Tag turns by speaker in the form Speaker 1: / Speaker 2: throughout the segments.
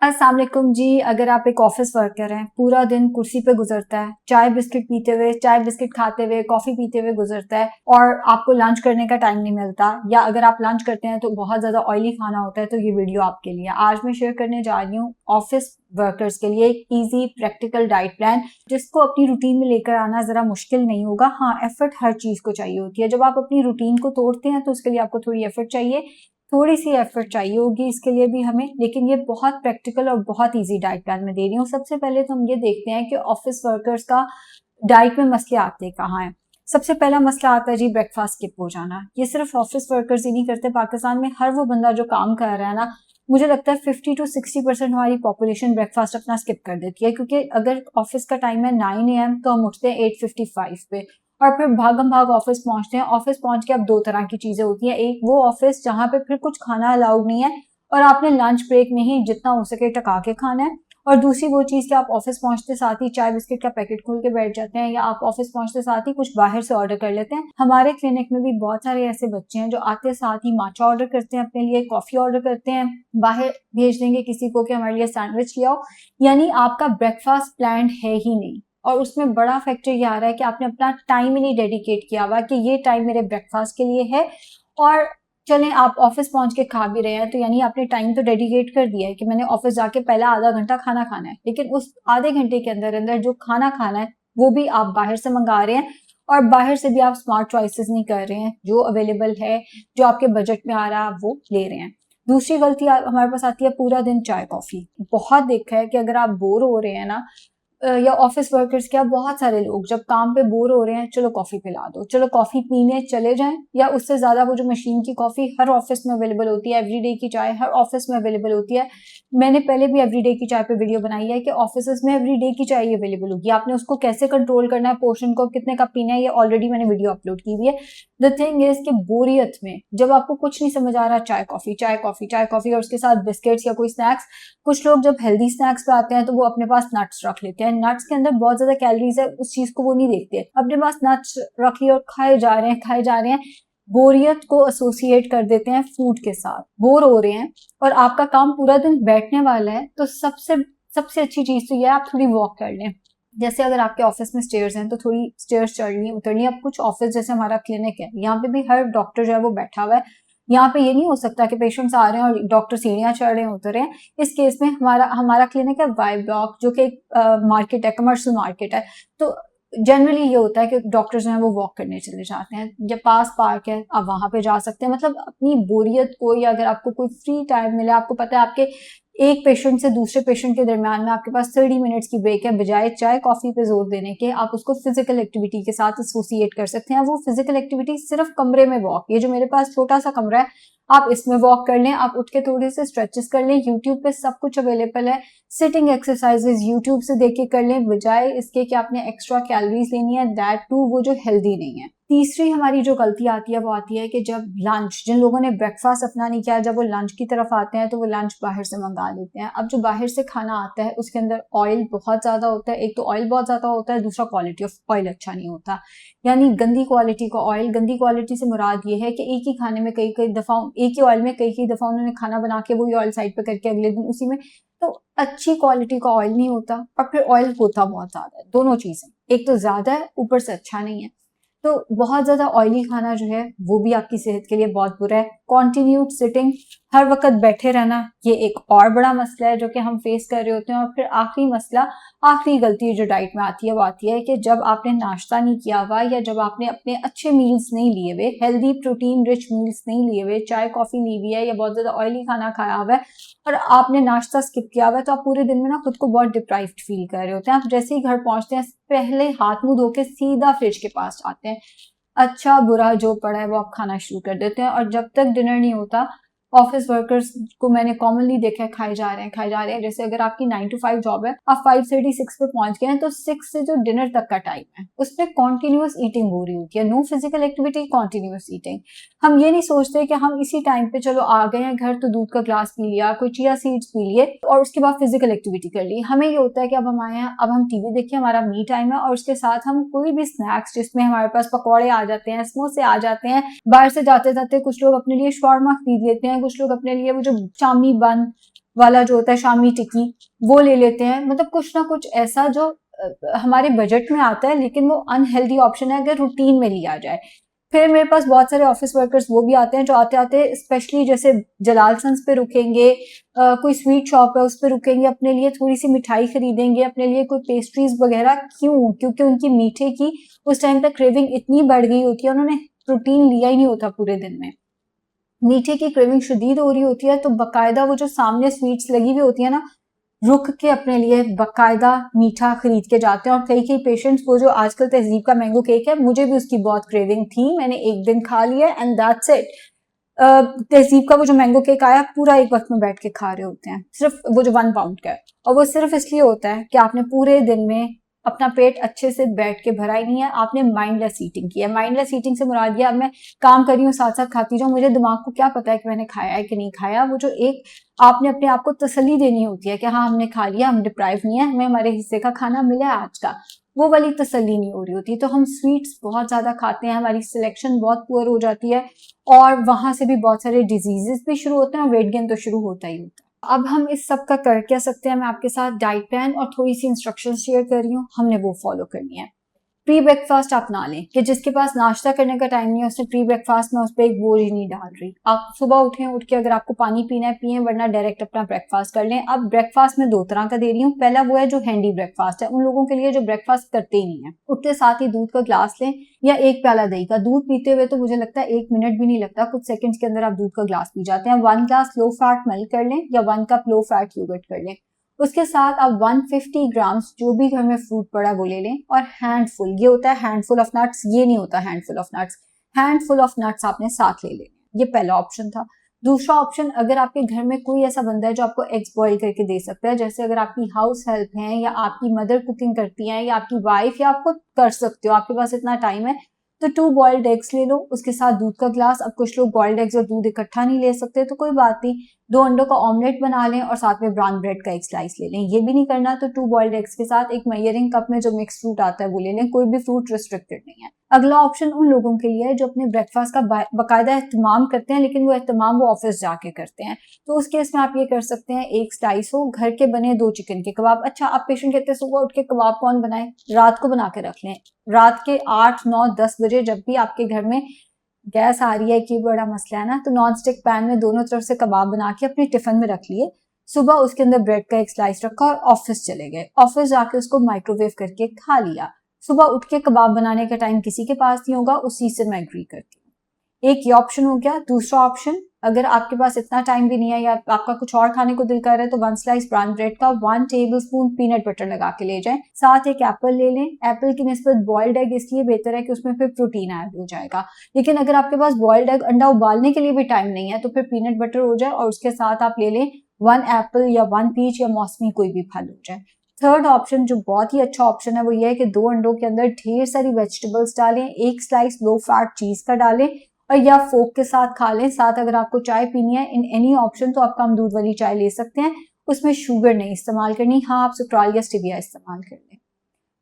Speaker 1: अस्सलाम वालेकुम जी। अगर आप एक ऑफिस वर्कर हैं, पूरा दिन कुर्सी पे गुजरता है, चाय बिस्किट पीते हुए, चाय बिस्किट खाते हुए, कॉफी पीते हुए गुजरता है और आपको लंच करने का टाइम नहीं मिलता, या अगर आप लंच करते हैं तो बहुत ज्यादा ऑयली खाना होता है, तो ये वीडियो आपके लिए। आज मैं शेयर करने जा रही हूँ ऑफिस वर्कर्स के लिए एक इजी प्रैक्टिकल डाइट प्लान, जिसको अपनी रूटीन में लेकर आना जरा मुश्किल नहीं होगा। हाँ, एफर्ट हर चीज को चाहिए होती है। जब आप अपनी रूटीन को तोड़ते हैं तो उसके लिए आपको थोड़ी एफर्ट चाहिए, थोड़ी सी एफर्ट चाहिए होगी इसके लिए भी हमें, लेकिन ये बहुत प्रैक्टिकल और बहुत इजी डाइट प्लान में दे रही हूँ। सबसे पहले तो हम ये देखते हैं कि ऑफिस वर्कर्स का डाइट में मसले आते कहाँ हैं। सबसे पहला मसला आता है जी ब्रेकफास्ट स्किप हो जाना। ये सिर्फ ऑफिस वर्कर्स ही नहीं करते, पाकिस्तान में हर वो बंदा जो काम कर रहा है ना, मुझे लगता है 50 to 60% हमारी पॉपुलेशन ब्रेकफास्ट अपना स्किप कर देती है। क्योंकि अगर ऑफिस का टाइम है 9 AM तो हम उठते हैं 8:55 पे और फिर भागम भाग ऑफिस पहुंचते हैं। ऑफिस पहुंच के अब दो तरह की चीजें होती हैं, एक वो ऑफिस जहां पे फिर कुछ खाना अलाउड नहीं है और आपने लंच ब्रेक में ही जितना हो सके टका के खाना है, और दूसरी वो चीज कि आप ऑफिस पहुंचते साथ ही चाय बिस्किट का पैकेट खोल के बैठ जाते हैं, या आप ऑफिस पहुंचते साथ ही कुछ बाहर से ऑर्डर कर लेते हैं। हमारे क्लिनिक में भी बहुत सारे ऐसे बच्चे हैं जो आते साथ ही माचा ऑर्डर करते हैं अपने लिए, कॉफी ऑर्डर करते हैं, बाहर भेज देंगे किसी को कि हमारे लिए सैंडविच ले आओ। यानी आपका ब्रेकफास्ट प्लान है ही नहीं, और उसमें बड़ा फैक्टर ये आ रहा है कि आपने अपना टाइम ही नहीं डेडिकेट किया हुआ कि ये टाइम मेरे ब्रेकफास्ट के लिए है। और चलें आप ऑफिस पहुंच के खा भी रहे हैं तो यानी आपने टाइम तो डेडिकेट कर दिया है कि मैंने ऑफिस जाके पहला आधा घंटा खाना खाना है, लेकिन उस आधे घंटे के अंदर अंदर जो खाना खाना है वो भी आप बाहर से मंगा रहे हैं, और बाहर से भी आप स्मार्ट चॉइसेस नहीं कर रहे हैं। जो अवेलेबल है, जो आपके बजट में आ रहा है, आप वो ले रहे हैं। दूसरी गलती हमारे पास आती है पूरा दिन चाय कॉफी। बहुत देखा है कि अगर आप बोर हो रहे हैं ना, या ऑफिस वर्कर्स क्या, बहुत सारे लोग जब काम पे बोर हो रहे हैं, चलो कॉफी पिला दो, चलो कॉफी पीने चले जाएं, या उससे ज्यादा वो जो मशीन की कॉफी हर ऑफिस में अवेलेबल होती है, एवरीडे की चाय हर ऑफिस में अवेलेबल होती है। मैंने पहले भी एवरीडे की चाय पे वीडियो बनाई है कि ऑफिस में एवरीडे की चाय अवेलेबल होगी, आपने उसको कैसे कंट्रोल करना है, पोर्शन को कितने कप पीना है, ये ऑलरेडी मैंने वीडियो अपलोड की हुई है। द थिंग इज कि बोरियत में जब आपको कुछ नहीं समझ आ रहा, चाय कॉफी चाय कॉफी चाय कॉफी और उसके साथ बिस्किट्स या कोई स्नैक्स। कुछ लोग जब हेल्दी स्नैक्स पे आते हैं तो वो अपने पास नट्स रख लेते हैं, नट्स के अंदर बहुत ज्यादा कैलोरीज है, उस चीज को वो नहीं देखते, अपने पास नट्स रख लिए और खाए जा रहे हैं खाए जा रहे हैं। बोरियत को एसोसिएट कर देते हैं फूड के साथ। बोर हो रहे हैं और आपका काम पूरा दिन बैठने वाला है, तो सबसे सबसे अच्छी चीज तो यह है आप थोड़ी वॉक कर लें। जैसे अगर आपके ऑफिस में स्टेयर्स हैं तो थोड़ी स्टेयर्स चढ़नी उतरनी। अब कुछ ऑफिस जैसे हमारा क्लिनिक है, यहाँ पे भी हर डॉक्टर जो है वो बैठा हुआ है। यहाँ पे ये नहीं हो सकता कि पेशेंट्स आ रहे हैं और डॉक्टर सीढ़ियां चढ़ रहे हैं उतर रहे हैं। इस केस में हमारा हमारा क्लिनिक है वाई ब्लॉक, जो कि एक मार्केट है, कमर्शियल मार्केट है। तो जनरली ये होता है कि डॉक्टर्स जो है वो वॉक करने चले जाते हैं, जब पास पार्क है आप वहां पे जा सकते हैं। मतलब अपनी बोरियत को, या अगर आपको कोई फ्री टाइम मिले, आपको पता है आपके एक पेशेंट से दूसरे पेशेंट के दरमियान में आपके पास 30 मिनट्स की ब्रेक है, बजाय चाय कॉफी पे जोर देने के आप उसको फिजिकल एक्टिविटी के साथ एसोसिएट कर सकते हैं। वो फिजिकल एक्टिविटी सिर्फ कमरे में वॉक, ये जो मेरे पास छोटा सा कमरा है आप इसमें वॉक कर लें, आप उठ के थोड़े से स्ट्रेचेस कर लें। यूट्यूब पे सब कुछ अवेलेबल है, सिटिंग एक्सरसाइजेस यूट्यूब से देख के कर लें, बजाय इसके कि आपने एक्स्ट्रा कैलोरीज लेनी है, दैट टू वो जो हेल्दी नहीं है। तीसरी हमारी जो गलती आती है वो आती है कि जब लंच, जिन लोगों ने ब्रेकफास्ट अपना नहीं किया, जब वो लंच की तरफ आते हैं तो वो लंच बाहर से मंगा लेते हैं। अब जो बाहर से खाना आता है उसके अंदर ऑयल बहुत ज्यादा होता है, एक तो ऑयल बहुत ज्यादा होता है, दूसरा क्वालिटी ऑफ ऑयल अच्छा नहीं होता। यानी गंदी क्वालिटी का ऑयल, गंदी क्वालिटी से मुराद ये है कि एक ही खाने में कई कई दफा, एक ही ऑयल में कई कई दफा उन्होंने खाना बना के वही ऑयल साइड पे करके अगले दिन उसी में, तो अच्छी क्वालिटी का ऑयल नहीं होता, और फिर ऑयल होता बहुत ज्यादा है। दोनों चीजें, एक तो ज्यादा है ऊपर से अच्छा नहीं है। तो बहुत ज्यादा ऑयली खाना जो है वो भी आपकी सेहत के लिए बहुत बुरा है। कॉन्टिन्यूड सिटिंग, हर वक्त बैठे रहना, ये एक और बड़ा मसला है जो कि हम फेस कर रहे होते हैं। और फिर आखिरी मसला, आखिरी गलती जो डाइट में आती है वो आती है कि जब आपने नाश्ता नहीं किया हुआ, या जब आपने अपने अच्छे मील्स नहीं लिए हुए, हेल्दी प्रोटीन रिच मील्स नहीं लिए हुए, चाय कॉफी ली हुई है, या बहुत ज्यादा ऑयली खाना खाया हुआ है और आपने नाश्ता स्किप किया हुआ है, तो आप पूरे दिन में ना खुद को बहुत डिप्राइव्ड फील कर रहे होते हैं। आप जैसे ही घर पहुंचते हैं पहले हाथ मुंह धो के सीधा फ्रिज के पास जाते हैं, अच्छा बुरा जो पड़ा है वो आप खाना शुरू कर देते हैं, और जब तक डिनर नहीं होता, ऑफिस वर्कर्स को मैंने कॉमनली देखा है खाए जा रहे हैं खाए जा रहे हैं। जैसे अगर आपकी 9 to 5 जॉब है, आप 5:36 पे पहुंच गए हैं, तो 6 से जो डिनर तक का टाइम है उसमें कॉन्टिन्यूस ईटिंग हो रही होती है, no physical activity, continuous eating. हम ये नहीं सोचते कि हम इसी टाइम पे चलो आ गए हैं घर तो दूध का ग्लास पी लिया, कोई चिया सीड्स पी लिए और उसके बाद फिजिकल एक्टिविटी कर ली। हमें ये होता है कि अब हम आए हैं, अब हम टीवी देखिए, हमारा मी टाइम है, और उसके साथ हम कोई भी स्नैक्स जिसमें हमारे पास पकौड़े आ जाते हैं, समोसे आ जाते हैं, बाहर से जाते जाते कुछ लोग अपने लिए शॉर्मा खरीद लेते हैं, कुछ लोग अपने लिए वो जो चामी बन, वाला जो होता है शामी टिक्की, वो ले लेते हैं। मतलब कुछ ना कुछ ऐसा जो हमारे बजट में आता है, लेकिन वो अनहेल्दी ऑप्शन है अगर रूटीन में लिया जाए। फिर मेरे पास बहुत सारे ऑफिस वर्कर्स वो भी आते हैं जो आते आते स्पेशली जैसे जलाल सन्स पे रुकेंगे, कोई स्वीट शॉप है उस पे रुकेंगे, अपने लिए थोड़ी सी मिठाई खरीदेंगे, अपने लिए कोई पेस्ट्रीज वगैरह। क्यों? क्योंकि उनकी मीठे की उस टाइम तक क्रेविंग इतनी बढ़ गई होती है, उन्होंने प्रोटीन लिया ही नहीं होता पूरे दिन में, मीठे की क्रेविंग शदीद हो रही होती है, तो बकायदा वो जो सामने स्वीट्स लगी हुई होती है ना, रुक के अपने लिए बकायदा मीठा खरीद के जाते हैं। और कई कई पेशेंट्स, वो जो आजकल तहजीब का मैंगो केक है, मुझे भी उसकी बहुत क्रेविंग थी, मैंने एक दिन खा लिया एंड दैट्स इट। तहजीब का वो जो मैंगो केक आया, पूरा एक वक्त में बैठ के खा रहे होते हैं, सिर्फ वो जो 1 पाउंड का है, और वो सिर्फ इसलिए होता है कि आपने पूरे दिन में अपना पेट अच्छे से बैठ के भरा ही नहीं है, आपने माइंडलेस ईटिंग की है। माइंडलेस ईटिंग से मुराद ये, अब मैं काम कर रही हूँ साथ साथ खाती जाऊँ, मुझे दिमाग को क्या पता है कि मैंने खाया है कि नहीं खाया। वो जो एक आपने अपने आप को तसल्ली देनी होती है कि हाँ हमने खा लिया, हम डिप्राइव नहीं है, हमें हमारे हिस्से का खाना मिला है आज का, वो वाली तसल्ली नहीं हो रही होती। तो हम स्वीट्स बहुत ज्यादा खाते हैं, हमारी सिलेक्शन बहुत पुअर हो जाती है, और वहां से भी बहुत सारे डिजीजेस भी शुरू होते हैं, और वेट गेन तो शुरू होता ही होता है। अब हम इस सब का कर क्या सकते हैं, मैं आपके साथ डाइट प्लान और थोड़ी सी इंस्ट्रक्शन शेयर कर रही हूँ, हमने वो फॉलो करनी है। प्री ब्रेकफास्ट आप ना लें, कि जिसके पास नाश्ता करने का टाइम नहीं है उसने प्री ब्रेकफास्ट में उस पर एक बोझ नहीं डाल रही। आप सुबह उठें, उठ के अगर आपको पानी पीना है पिए, वरना डायरेक्ट अपना ब्रेकफास्ट कर लें। अब ब्रेकफास्ट में 2 तरह का दे रही हूँ। पहला वो है जो हैंडी ब्रेकफास्ट है, उन लोगों के लिए जो ब्रेकफास्ट करते ही नहीं है। उठते साथ ही दूध का ग्लास लें या एक प्याला दही का। दूध पीते हुए तो मुझे लगता है 1 मिनट भी नहीं लगता, कुछ सेकंड्स के अंदर आप दूध का ग्लास पी जाते हैं। 1 ग्लास लो फैट मिल्क कर लें या 1 कप लो फैट योगर्ट कर लें। उसके साथ आप 150 ग्राम्स जो भी घर में फ्रूट पड़ा वो ले लें, और हैंडफुल, ये होता है हैंडफुल ऑफ नट्स, ये नहीं होता handful of nuts, handful of nuts आपने साथ ले लेने। ये पहला ऑप्शन था। दूसरा ऑप्शन, अगर आपके घर में कोई ऐसा बंदा है जो आपको एग्स बॉईल करके दे सकता है, जैसे अगर आपकी हाउस हेल्प है या आपकी मदर कुकिंग करती है या आपकी वाइफ, या आपको कर सकते हो, आपके पास इतना टाइम है, तो 2 बॉइल्ड एग्स ले लो, उसके साथ दूध का ग्लास। अब कुछ लोग बॉइल्ड एग्स और दूध इकट्ठा नहीं ले सकते, तो कोई बात नहीं, 2 अंडों का ऑमलेट बना लें और साथ में ब्राउन ब्रेड का एक स्लाइस ले लें। ये भी नहीं करना तो 2 बॉइल्ड एग्स के साथ एक मेजरिंग कप में जो मिक्स फ्रूट आता है वो ले लें, कोई भी फ्रूट रिस्ट्रिक्टेड नहीं है। अगला ऑप्शन उन लोगों के लिए है जो अपने ब्रेकफास्ट का बाकायदा एहतमाम करते हैं, लेकिन वो एहतमाम वो ऑफिस जाके करते हैं। तो उस केस में आप ये कर सकते हैं, एक स्लाइस हो घर के बने 2 चिकन के कबाब। अच्छा, आप पेशेंट कहते हैं सुबह उठ के कबाब कौन बनाए, रात को बना के रख लें। रात के 8, 9, 10 बजे जब भी आपके घर में गैस आ रही है, कि बड़ा मसला है ना, तो नॉन स्टिक पैन में दोनों तरफ से कबाब बना के अपने टिफिन में रख लिए। सुबह उसके अंदर ब्रेड का एक स्लाइस रखा और ऑफिस चले गए, ऑफिस जाके उसको माइक्रोवेव करके खा लिया। सुबह उठ के कबाब बनाने का टाइम किसी के पास नहीं होगा, उस चीज से मैं एग्री करती हूँ। एक ये ऑप्शन हो गया। दूसरा ऑप्शन, अगर आपके पास इतना टाइम भी नहीं है या आपका कुछ और खाने को दिल कर रहा है, तो 1 स्लाइस ब्राउन ब्रेड का 1 टेबलस्पून पीनट बटर लगा के ले जाएं। साथ एक एप्पल ले लें। एप्पल की निस्बत बॉइल्ड एग इसलिए बेहतर है कि उसमें फिर प्रोटीन ऐड हो जाएगा, लेकिन अगर आपके पास बॉइल्ड एग अंडा उबालने के लिए भी टाइम नहीं है, तो फिर पीनट बटर हो जाए और उसके साथ आप ले लें 1 एप्पल या 1 पीच या मौसमी कोई भी फल हो जाए। थर्ड ऑप्शन जो बहुत ही अच्छा ऑप्शन है वो ये है कि 2 अंडों के अंदर ढेर सारी वेजिटेबल्स डालें, एक स्लाइस लो फैट चीज का डालें और या फोक के साथ खा लें। साथ अगर आपको चाय पीनी है इन एनी ऑप्शन, तो आप कम दूध वाली चाय ले सकते हैं, उसमें शुगर नहीं इस्तेमाल करनी। हाँ, आप सुक्राल या स्टिविया इस्तेमाल कर लें।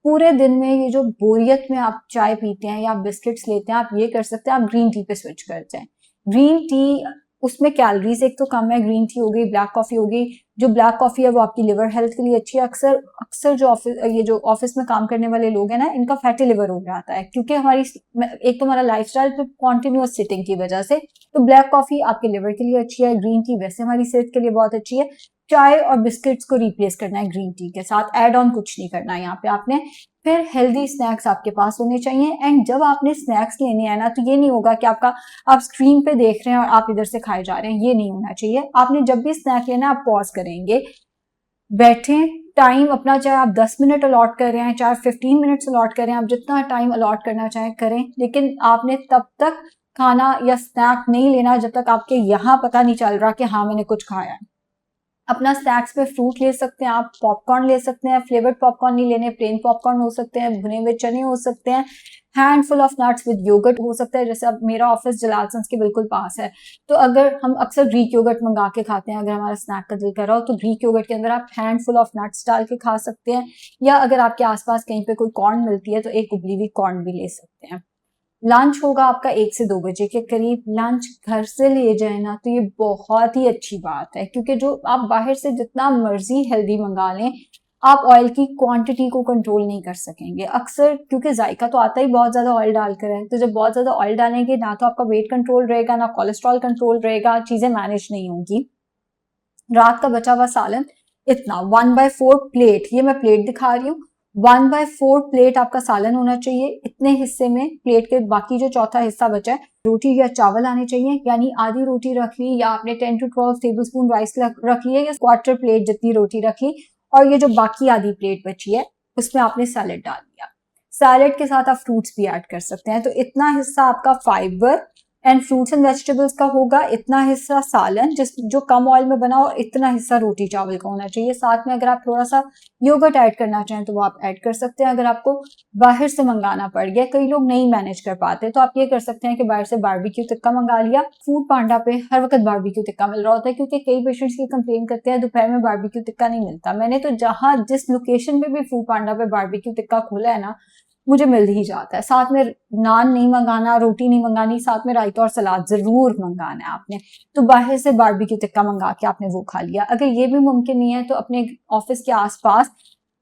Speaker 1: पूरे दिन में ये जो बोरियत में आप चाय पीते हैं या आप बिस्किट्स लेते हैं, आप ये कर सकते हैं, आप ग्रीन टी पे स्विच कर जाएं। ग्रीन टी, उसमें कैलोरीज एक तो कम है, ग्रीन टी हो गई, ब्लैक कॉफी हो गई। जो ब्लैक कॉफी है वो आपकी लिवर हेल्थ के लिए अच्छी है। अक्सर अक्सर जो ऑफिस में काम करने वाले लोग हैं ना, इनका फैटी लिवर हो जाता है, क्योंकि हमारी एक तो हमारा लाइफस्टाइल पे कॉन्टिन्यूअस सिटिंग की वजह से। तो ब्लैक कॉफी आपके लिवर के लिए अच्छी है, ग्रीन टी वैसे हमारी सेहत के लिए बहुत अच्छी है। चाय और बिस्किट्स को रिप्लेस करना है ग्रीन टी के साथ, एड ऑन कुछ नहीं करना है यहाँ पे आपने। फिर हेल्दी स्नैक्स आपके पास होने चाहिए। एंड जब आपने स्नैक्स लेने हैं ना, तो ये नहीं होगा कि आप स्क्रीन पे देख रहे हैं और आप इधर से खाए जा रहे हैं, ये नहीं होना चाहिए। आपने जब भी स्नैक लेना आप पॉज करेंगे, बैठे, टाइम अपना, चाहे आप 10 मिनट अलॉट कर रहे हैं, चाहे 15 मिनट्स अलॉट कर रहे हैं, आप जितना टाइम अलॉट करना चाहें करें, लेकिन आपने तब तक खाना या स्नैक नहीं लेना जब तक आपके यहाँ पता नहीं चल रहा कि हाँ मैंने कुछ खाया है। अपना स्नैक्स पे फ्रूट ले सकते हैं, आप पॉपकॉर्न ले सकते हैं, फ्लेवर्ड पॉपकॉर्न नहीं लेने, प्लेन पॉपकॉर्न हो सकते हैं, भुने हुए चने हो सकते हैं, handful of nuts with yoghurt हो सकता है। जैसे अब मेरा ऑफिस जलालसंस के बिल्कुल पास है, तो अगर हम अक्सर ग्रीक योगर्ट मंगा के खाते हैं, अगर हमारा स्नैक का दिल कर रहा हो, तो ग्रीक योगर्ट के अंदर आप हैंडफुल ऑफ नट्स डाल के खा सकते हैं, या अगर आपके आसपास कहीं पे कोई कॉर्न मिलती है तो एक उबली हुई कॉर्न भी ले सकते हैं। लंच होगा आपका 1 से 2 बजे के करीब। लंच घर से ले जाए ना तो ये बहुत ही अच्छी बात है, क्योंकि जो आप बाहर से जितना मर्जी हेल्दी मंगा लें, आप ऑयल की क्वांटिटी को कंट्रोल नहीं कर सकेंगे अक्सर, क्योंकि जायका तो आता ही बहुत ज्यादा ऑयल डालकर है। तो जब बहुत ज्यादा ऑयल डालेंगे ना तो आपका वेट कंट्रोल रहेगा, ना कोलेस्ट्रॉल कंट्रोल रहेगा, चीजें मैनेज नहीं होंगी। रात का बचा हुआ सालन इतना 1/4 प्लेट, ये मैं प्लेट दिखा रही हूँ, 1/4 प्लेट आपका सालन होना चाहिए। इतने हिस्से में प्लेट के बाकी जो चौथा हिस्सा बचा है, रोटी या चावल आने चाहिए, यानी आधी रोटी रख ली, या आपने 10 to 12 टेबल स्पून राइस रख लिया, या क्वार्टर प्लेट जितनी रोटी रख ली, और ये जो बाकी आधी प्लेट बची है उसमें आपने सैलेड डाल दिया। सैलेड के साथ आप फ्रूट्स भी ऐड कर सकते हैं। तो इतना हिस्सा आपका fibre and fruits and vegetables का होगा, इतना हिस्सा सालन जो कम ऑयल में बना हो, इतना हिस्सा रोटी चावल का होना चाहिए। साथ में अगर आप थोड़ा सा योगर्ट ऐड करना चाहें तो वो आप ऐड कर सकते हैं। अगर आपको बाहर से मंगाना पड़ गया, कई लोग नहीं मैनेज कर पाते, तो आप ये कर सकते हैं कि बाहर से बारबेक्यू टिक्का मंगा लिया। फूड पांडा पे हर वक्त बारबेक्यू टिक्का मिल रहा होता है, क्योंकि कई पेशेंट्स की कंप्लेन करते हैं दोपहर में बारबेक्यू टिक्का नहीं मिलता। मैंने तो जहां जिस लोकेशन पे भी फूड पांडा पे बारबेक्यू टिक्का खोला है ना, मुझे मिल ही जाता है। साथ में नान नहीं मंगाना, रोटी नहीं मंगानी, साथ में रायता और सलाद जरूर मंगाना है आपने। तो बाहर से बारबेक्यू टिक्का मंगा के आपने वो खा लिया। अगर ये भी मुमकिन नहीं है तो अपने ऑफिस के आसपास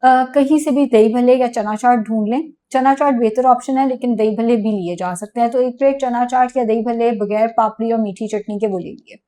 Speaker 1: कहीं से भी दही भल्ले या चना चाट ढूंढ लें। चना चाट बेहतर ऑप्शन है, लेकिन दही भल्ले भी लिए जा सकते हैं। तो एक प्लेट चना चाट या दही भल्ले बगैर पापड़ी और मीठी चटनी के वो ले लिए।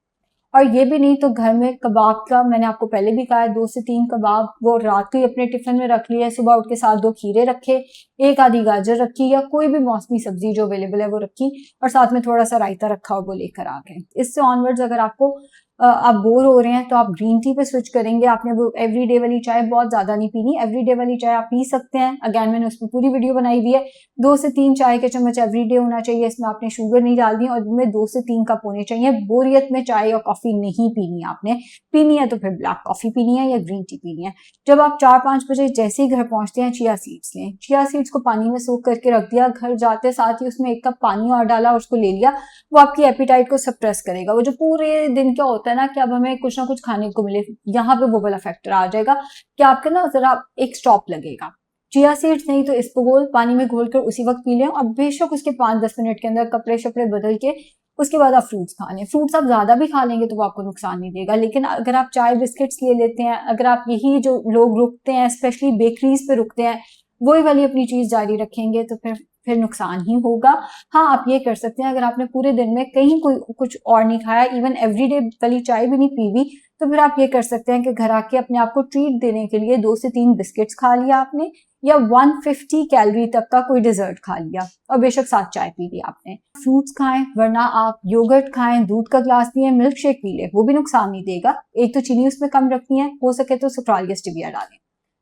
Speaker 1: और ये भी नहीं तो घर में कबाब का, मैंने आपको पहले भी कहा है, 2 से 3 कबाब वो रात को ही अपने टिफिन में रख लिया, सुबह उठ के साथ 2 खीरे रखे, एक आधी गाजर रखी, या कोई भी मौसमी सब्जी जो अवेलेबल है वो रखी, और साथ में थोड़ा सा रायता रखा और वो लेकर आ गए। इससे ऑनवर्ड्स अगर आपको आप बोर हो रहे हैं तो आप ग्रीन टी पे स्विच करेंगे। आपने वो एवरीडे वाली चाय बहुत ज्यादा नहीं पीनी, एवरीडे वाली चाय आप पी सकते हैं। अगेन मैंने उसमें पूरी वीडियो बनाई हुई है। 2 से 3 चाय के चम्मच एवरीडे होना चाहिए। इसमें आपने शुगर नहीं डालनी, और इनमें 2 से 3 कप होने चाहिए। बोरियत में चाय और कॉफी नहीं पीनी आपने। पीनी है तो फिर ब्लैक कॉफी पीनी है या ग्रीन टी पीनी है। जब आप 4-5 बजे जैसे ही घर पहुंचते हैं, चिया सीड्स लें। चिया सीड्स को पानी में सोख करके रख दिया, घर जाते साथ ही उसमें 1 कप पानी और डाला और उसको ले लिया। वो आपकी एपिटाइट को सप्रेस करेगा। वो जो पूरे दिन क्या होता है ना कि अब हमें कुछ ना कुछ खाने को मिले, यहाँ पे वो वाला फैक्टर आ जाएगा कि आपके ना जरा एक स्टॉप लगेगा। चिया सीड्स नहीं तो इसबगोल पानी में घोल कर उसी वक्त पी लें, और बेशक उसके 5-10 मिनट के अंदर कपड़े शपड़े बदल के उसके बाद आप फ्रूट्स खा लें। फ्रूट्स आप ज्यादा भी खा लेंगे तो वो आपको नुकसान नहीं देगा, लेकिन अगर आप चाय बिस्किट्स ले लेते हैं, अगर आप यही जो लोग रुकते हैं स्पेशली बेकरीज पे रुकते हैं, वही वाली अपनी चीज जारी रखेंगे तो फिर नुकसान ही होगा। हाँ, आप ये कर सकते हैं, अगर आपने पूरे दिन में कहीं कोई कुछ और नहीं खाया, इवन एवरीडे वाली चाय भी नहीं पीवी, तो फिर आप ये कर सकते हैं कि घर आके अपने आप को ट्रीट देने के लिए 2 से 3 बिस्किट्स खा लिया आपने, या 150 कैलोरी तक का कोई डिजर्ट खा लिया, और बेशक साथ चाय पी ली आपने। फ्रूट्स खाएं, वरना आप योगर्ट खाएं, दूध का ग्लास पिए, मिल्क शेक पी ले, वो भी नुकसान नहीं देगा। एक तो चीनी उसमें कम रखनी है, हो सके तो सुक्राल या स्टेविया डालें।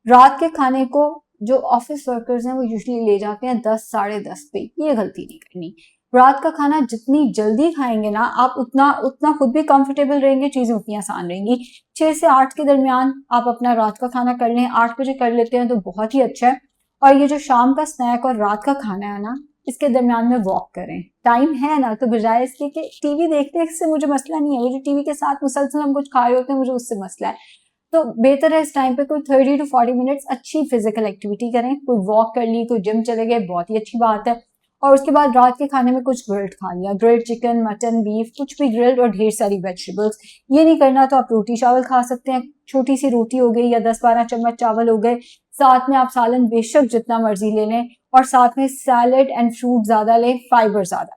Speaker 1: रात के खाने को जो ऑफिस वर्कर्स हैं वो यूजुअली ले जाते हैं 10, 10:30 पे। ये गलती नहीं करनी। रात का खाना जितनी जल्दी खाएंगे ना आप, उतना उतना खुद भी कंफर्टेबल रहेंगे, चीजें उतनी आसान रहेंगी। 6 से 8 के दरमियान आप अपना रात का खाना कर लें, 8 बजे कर लेते हैं तो बहुत ही अच्छा है। और ये जो शाम का स्नैक और रात का खाना है ना, इसके दरमियान में वॉक करें। टाइम है ना, तो बजाय इसके कि टीवी देखने से मुझे मसला नहीं है, वो जो टीवी के साथ मुसलसल हम कुछ खा रहे होते हैं मुझे उससे मसला है। तो बेहतर है इस टाइम पे कोई 30 to 40 मिनट्स अच्छी फिजिकल एक्टिविटी करें, कोई वॉक कर ली, कोई जिम चले गए, बहुत ही अच्छी बात है। और उसके बाद रात के खाने में कुछ ग्रिल्ड खा लिया, ग्रिल्ड चिकन, मटन, बीफ, कुछ भी ग्रिल्ड, और ढेर सारी वेजिटेबल्स। ये नहीं करना तो आप रोटी चावल खा सकते हैं, छोटी सी रोटी हो गई, या 10-12 चम्मच चावल हो गए। साथ में आप सालन बेशक जितना मर्जी ले लें, और साथ में सैलेड एंड फ्रूट ज्यादा लें, फाइबर ज्यादा।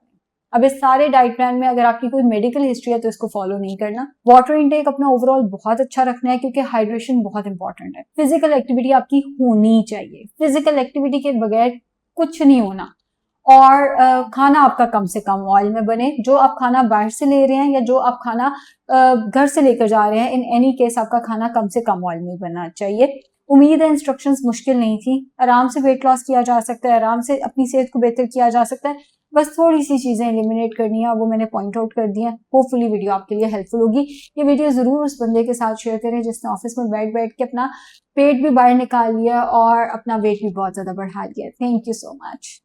Speaker 1: अब इस सारे डाइट प्लान में अगर आपकी कोई मेडिकल हिस्ट्री है तो इसको फॉलो नहीं करना। वाटर इनटेक अपना ओवरऑल बहुत अच्छा रखना है, क्योंकि हाइड्रेशन बहुत इंपॉर्टेंट है। फिजिकल एक्टिविटी आपकी होनी चाहिए, फिजिकल एक्टिविटी के बगैर कुछ नहीं होना। और खाना आपका कम से कम ऑयल में बने। जो आप खाना बाहर से ले रहे हैं या जो आप खाना घर से लेकर जा रहे हैं, इन एनी केस आपका खाना कम से कम ऑयल में बनना चाहिए। उम्मीद है इंस्ट्रक्शंस मुश्किल नहीं थी। आराम से वेट लॉस किया जा सकता है, आराम से अपनी सेहत को बेहतर किया जा सकता है। बस थोड़ी सी चीजें एलिमिनेट करनी है, वो मैंने पॉइंट आउट कर दी है। होपफुली वीडियो आपके लिए हेल्पफुल होगी। ये वीडियो जरूर उस बंदे के साथ शेयर करें जिसने ऑफिस में बैठ बैठ के अपना पेट भी बाहर निकाल लिया और अपना वेट भी बहुत ज्यादा बढ़ा लिया। Thank you so much.